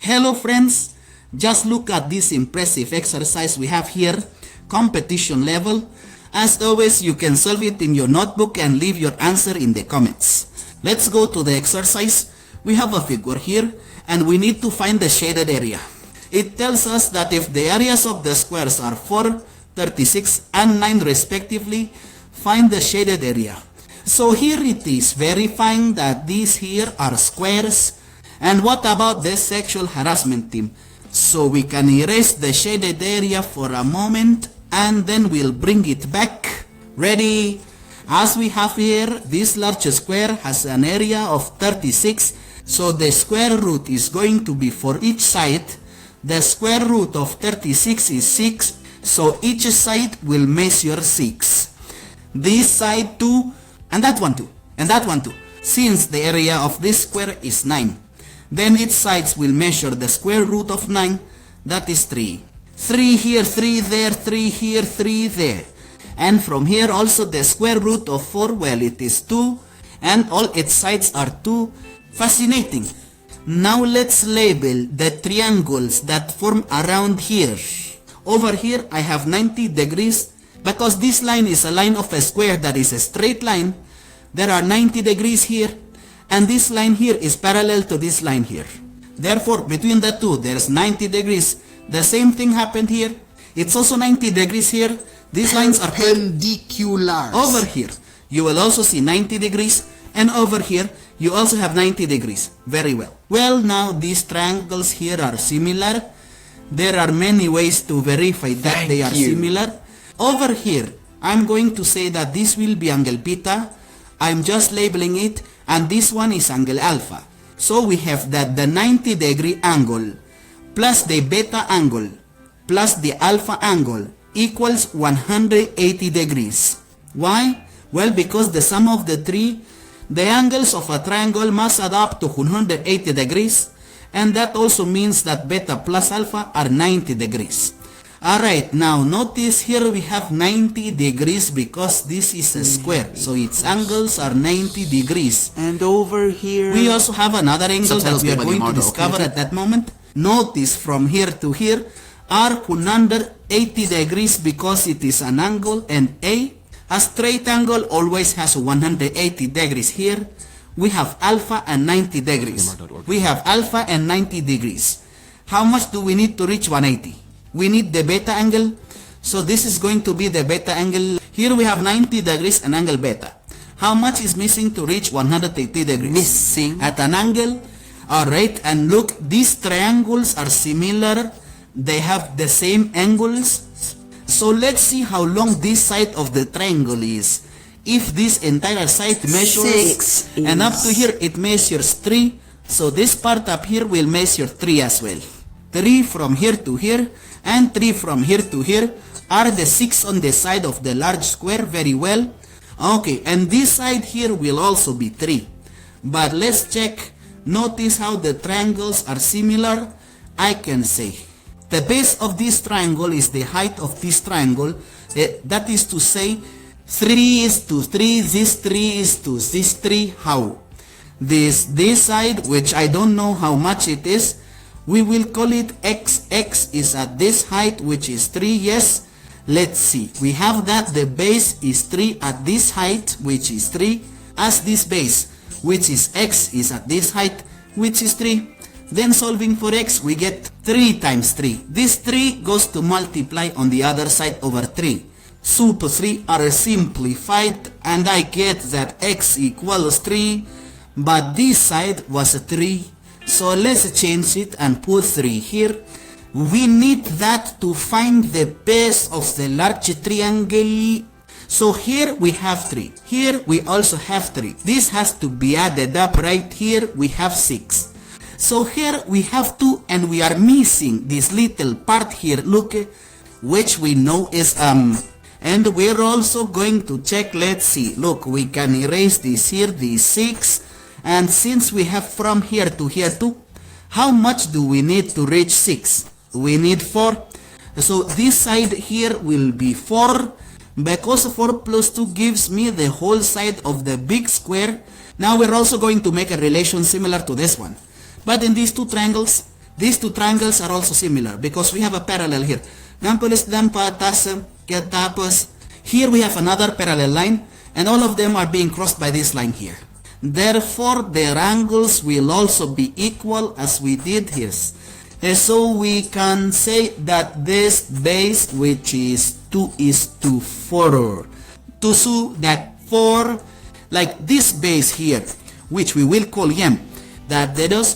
Hello friends, just look at this impressive exercise we have here, competition level. As always, you can solve it in your notebook and leave your answer in the comments. Let's go to the exercise. We have a figure here and we need to find the shaded area. It tells us that if the areas of the squares are 4, 36 and 9 respectively, find the shaded area. So here it is verifying that these here are squares. And what about the sexual harassment team? So we can erase the shaded area for a moment and then we'll bring it back. Ready? As we have here, this large square has an area of 36. So the square root is going to be for each side. The square root of 36 is 6. So each side will measure 6. This side 2 and that one 2 and that one 2. Since the area of this square is 9. Then its sides will measure the square root of 9, that is 3. 3 here, 3 there, 3 here, 3 there. And from here also the square root of 4, well it is 2. And all its sides are 2. Fascinating. Now let's label the triangles that form around here. Over here I have 90 degrees. Because this line is a line of a square that is a straight line, there are 90 degrees here. And this line here is parallel to this line here. Therefore, between the two, there's 90 degrees. The same thing happened here. It's also 90 degrees here. These lines are perpendicular. Over here, you will also see 90 degrees. And over here, you also have 90 degrees. Very well. Well, now these triangles here are similar. There are many ways to verify that they are similar. Over here, I'm going to say that this will be angle beta. I'm just labeling it. And this one is angle alpha. So we have that the 90 degree angle plus the beta angle plus the alpha angle equals 180 degrees. Why? Well, because the sum of the three, the angles of a triangle must add up to 180 degrees. And that also means that beta plus alpha are 90 degrees. Alright, now notice here we have 90 degrees because this is a square. So its angles are 90 degrees. And over here, we also have another angle that we are going to discover at that moment. Notice from here to here are 180 degrees because it is an angle, and a straight angle always has 180 degrees. Here we have alpha and 90 degrees. We have alpha and 90 degrees. How much do we need to reach 180? We need the beta angle. So this is going to be the beta angle. Here we have 90 degrees and angle beta. How much is missing to reach 180 degrees? Missing at an angle. Alright, and look, these triangles are similar. They have the same angles. So let's see how long this side of the triangle is. If this entire side measures 6 and up to here it measures 3. So this part up here will measure 3 as well. 3 from here to here and 3 from here to here are the 6 on the side of the large square. Very well. Okay, and this side here will also be 3. But let's check. Notice how the triangles are similar. I can say the base of this triangle is the height of this triangle. That is to say 3 is to 3, this 3 is to this 3. How? This side, which I don't know how much it is, we will call it x. X is at this height, which is 3. Yes, let's see. We have that the base is 3 at this height, which is 3. As this base, which is x, is at this height, which is 3. Then solving for x, we get 3 times 3. This 3 goes to multiply on the other side over 3. So to 3 are simplified, and I get that x equals 3. But this side was a 3. So let's change it and put 3 here. We need that to find the base of the large triangle. So here we have 3. Here we also have 3. This has to be added up. Right here we have 6. So here we have 2 and we are missing this little part here. Look, which we know is and we're also going to check. Let's see. Look, we can erase this here, this 6. And since we have from here to here 2, how much do we need to reach 6? We need 4. So this side here will be 4. Because 4 plus 2 gives me the whole side of the big square. Now we're also going to make a relation similar to this one. But in these two triangles, These two triangles are also similar because we have a parallel here. Tapos, here we have another parallel line, and all of them are being crossed by this line here. Therefore, their angles will also be equal as we did here. And so we can say that this base, which is 2 is to 4. To show that 4, like this base here, which we will call M, that this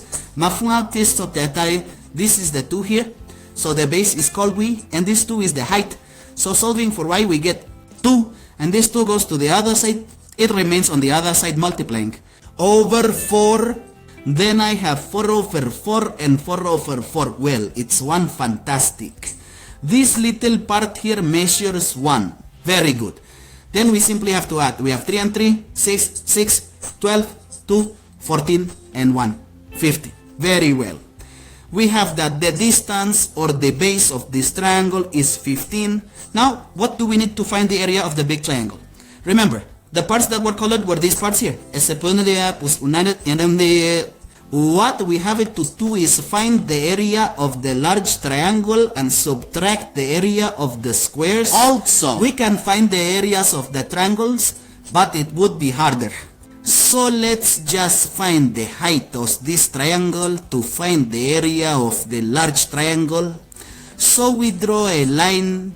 is the 2 here, so the base is called we, and this 2 is the height. So solving for y, we get 2, and this 2 goes to the other side, it remains on the other side multiplying. Over 4, then I have 4 over 4 and 4 over 4. Well, it's 1, fantastic. This little part here measures 1. Very good. Then we simply have to add. We have 3 and 3, 6, 6, 12, 2, 14, and 1, 50. Very well. We have that the distance or the base of this triangle is 15. Now, what do we need to find the area of the big triangle? Remember, the parts that were colored were these parts here. What we have it to do is find the area of the large triangle and subtract the area of the squares. Also, we can find the areas of the triangles, but it would be harder. So let's just find the height of this triangle to find the area of the large triangle. So we draw a line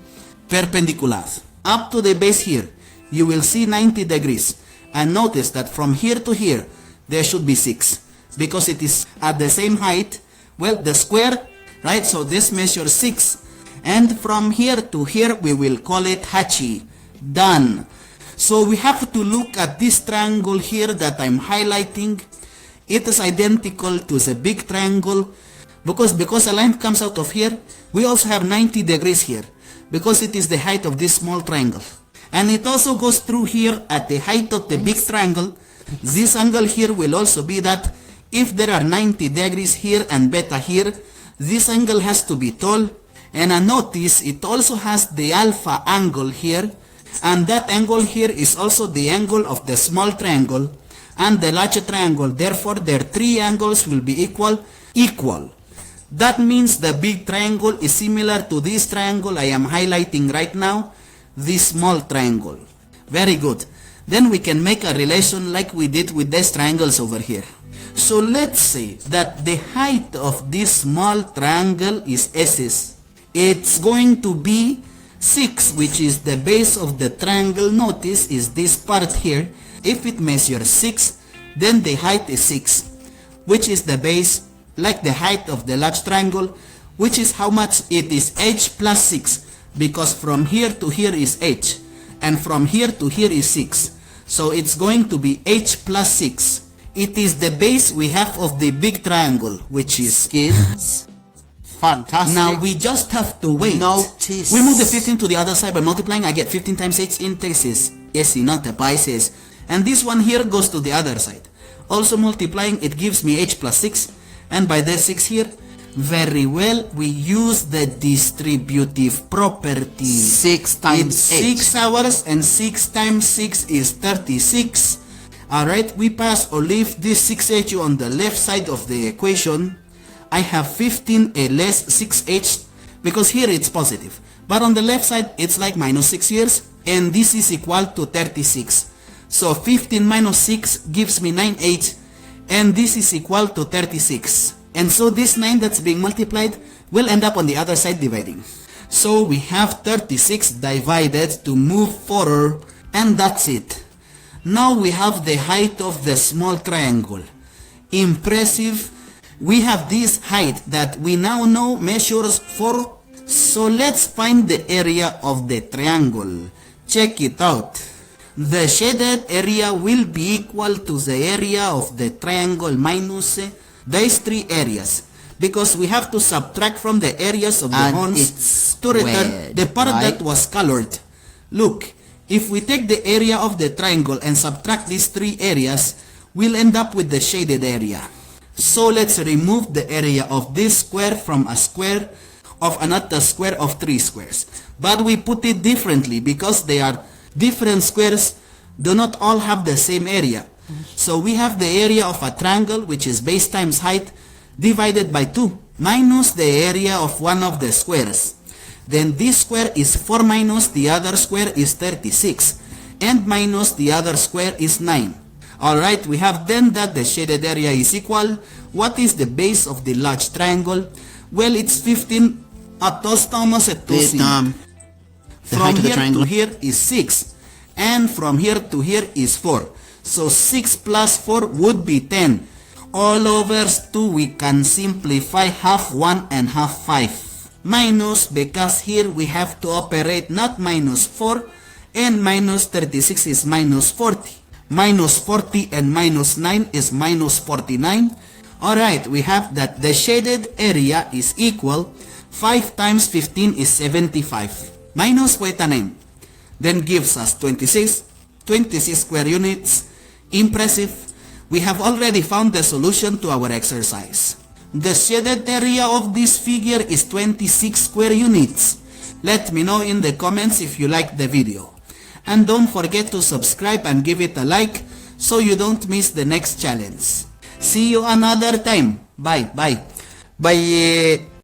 perpendicular up to the base here. You will see 90 degrees, and notice that from here to here there should be 6 because it is at the same height. Well, the square, right? So this measures 6, and from here to here we will call it hachi. Done. So we have to look at this triangle here that I'm highlighting. It is identical to the big triangle because a line comes out of here. We also have 90 degrees here because it is the height of this small triangle. And it also goes through here at the height of the big triangle. This angle here will also be that if there are 90 degrees here and beta here, this angle has to be tall. And notice it also has the alpha angle here. And that angle here is also the angle of the small triangle and the large triangle. Therefore, their three angles will be equal. That means the big triangle is similar to this triangle I am highlighting right now, this small triangle. Very good. Then we can make a relation like we did with these triangles over here. So let's say that the height of this small triangle is S. It's going to be 6, which is the base of the triangle. Notice is this part here. If it measures 6, then the height is 6, which is the base, like the height of the large triangle, which is how much it is, h plus 6, because from here to here is h, and from here to here is 6. So it's going to be h plus 6. It is the base we have of the big triangle, which is kids. Fantastic. Now we just have to wait. Notice. We move the 15 to the other side by multiplying. I get 15 times h in Texas. Yes, not the Pisces. And this one here goes to the other side. Also multiplying, it gives me h plus 6. And by the 6 here, very well, we use the distributive property. 6 times it's 6 hours, and 6 times 6 is 36. Alright, we pass or leave this 6h on the left side of the equation. I have 15 less 6h because here it's positive, but on the left side it's like minus 6 years, and this is equal to 36. So 15 minus 6 gives me 9h, and this is equal to 36. And so this 9 that's being multiplied will end up on the other side dividing. So we have 36 divided to move forward, and that's it. Now we have the height of the small triangle. Impressive. We have this height that we now know measures 4. So let's find the area of the triangle. Check it out. The shaded area will be equal to the area of the triangle minus these 3 areas, because we have to subtract from the areas of the horns to return the part that was colored. Look, if we take the area of the triangle and subtract these 3 areas, we'll end up with the shaded area. So let's remove the area of this square from a square of another square of 3 squares. But we put it differently because they are different squares, do not all have the same area. So we have the area of a triangle, which is base times height, divided by 2. minus the area of one of the squares. Then this square is 4 minus the other square is 36, and minus the other square is 9. Alright, we have then that the shaded area is equal. What is the base of the large triangle? Well, it's 15 atostamos at 2. From here to here is 6, and from here to here is 4. So 6 plus 4 would be 10. All over 2 we can simplify half 1 and half 5. Minus, because here we have to operate not minus 4, and minus 36 is minus 40. Minus 40 and minus 9 is minus 49. Alright, we have that the shaded area is equal 5 times 15 is 75. Minus 49 then gives us 26 square units. Impressive. We have already found the solution to our exercise. The shaded area of this figure is 26 square units. Let me know in the comments if you like the video. And don't forget to subscribe and give it a like so you don't miss the next challenge. See you another time. Bye. Bye.